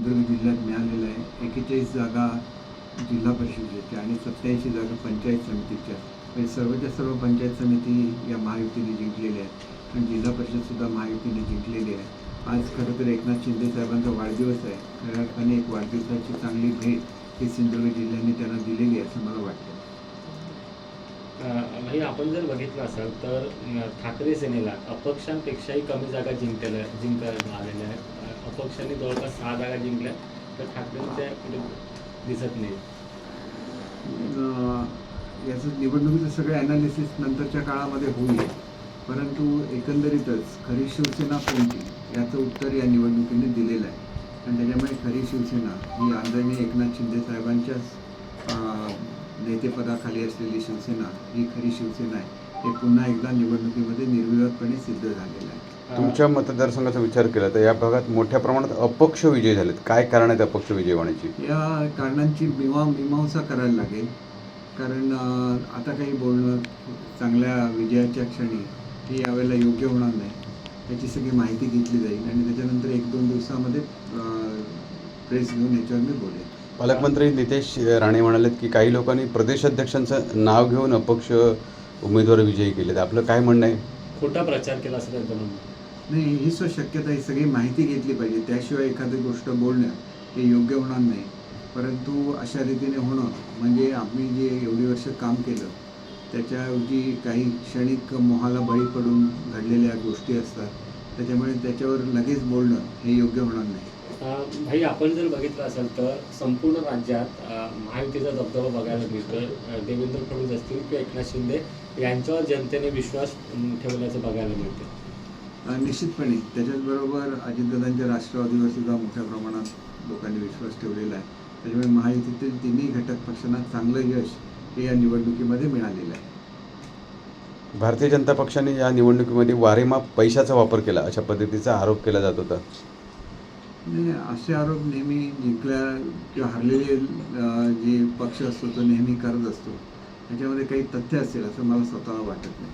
सिंधुदुर्ग जिल्ह्यात मिळालेलं आहे. 41 जागा जिल्हा परिषदेच्या आणि 87 जागा पंचायत समितीच्या. म्हणजे सर्वच्या सर्व पंचायत समिती या महायुतीने जिंकलेल्या आहेत आणि जिल्हा परिषदसुद्धा महायुतीने जिंकलेली आहे. आज खरं तर एकनाथ शिंदे साहेबांचा वाढदिवस आहे. खऱ्या अर्थाने एक वाढदिवसाची चांगली भेट ही सिंधुदुर्ग जिल्ह्याने त्यांना दिलेली आहे असं मला वाटतं. भाई आपण जर बघितलं असाल तर ठाकरे सेनेला अपक्षांपेक्षाही कमी जागा जिंकायला आलेल्या आहेत. अपक्षांनी जवळपास 6 जागा जिंकल्या तर ठाकरेंच्या कुठे दिसत नाही. याचं निवडणुकीचं सगळं ॲनालिसिस नंतरच्या काळामध्ये होईल, परंतु एकंदरीतच खरी शिवसेना कोणती याचं उत्तर या निवडणुकीने दिलेलं आहे. आणि त्याच्यामुळे खरी शिवसेना ही आदरणीय एकनाथ शिंदे साहेबांच्याच नेतेपदाखाली असलेली शिवसेना ही खरी शिवसेना आहे. हे पुन्हा एकदा निवडणुकीमध्ये निर्विवादपणे सिद्ध झालेलं आहे. तुमच्या मतदारसंघाचा विचार केला तर या भागात मोठ्या प्रमाणात अपक्ष विजय झालेत. काय कारण आहेत अपक्ष विजय होण्याची? या कारणांची मीमांसा करायला लागेल, कारण आता काही बोलणं चांगल्या विजयाच्या क्षणी हे यावेळेला योग्य होणार नाही. याची सगळी माहिती घेतली जाईल आणि त्याच्यानंतर 1-2 दिवसामध्ये प्रेस घेऊन याच्यावर मी बोलेन. पालकमंत्री नितेश राणे म्हणालेत की काही लोकांनी प्रदेशाध्यक्षांचं नाव घेऊन अपक्ष उमेदवार विजयी केलेत. आपलं काय म्हणणं आहे? खोटा प्रचार केला असं त्यांचं म्हणणं. नाही, ही शक्यता ही सगळी माहिती घेतली पाहिजे. त्याशिवाय एखादी गोष्ट बोलणं हे योग्य होणार नाही. परंतु अशा रीतीने होणं म्हणजे आम्ही जे एवढी वर्ष काम केलं त्याच्याऐवजी काही क्षणिक मोहाला बळी पडून घडलेल्या गोष्टी असतात. त्याच्यामुळे त्याच्यावर लगेच बोलणं हे योग्य होणार नाही. भाई आपण जर बघितलं असेल तर संपूर्ण राज्यात महायुतीचा दबदबा बघायला मिळतोय. देवेंद्र फडणवीस असतील किंवा एकनाथ शिंदे यांच्यावर जनतेने विश्वास ठेवल्याचं बघायला मिळतं. निश्चितपणे त्याच्याचबरोबर अजितदादांच्या राष्ट्रवादीवर सुद्धा मोठ्या प्रमाणात लोकांनी विश्वास ठेवलेला आहे. त्याच्यामुळे महायुतीतील तिन्ही घटक पक्षांना चांगलं यश हे या निवडणुकीमध्ये मिळालेलं आहे. भारतीय जनता पक्षाने या निवडणुकीमध्ये वारेमाप पैशाचा वापर केला अशा पद्धतीचा आरोप केला जात होता. नाही, असे आरोप नेहमी जिंकल्या किंवा हरलेले जे पक्ष असतो तो नेहमी करत असतो. त्याच्यामध्ये काही तथ्य असेल असं मला स्वतःला वाटत नाही.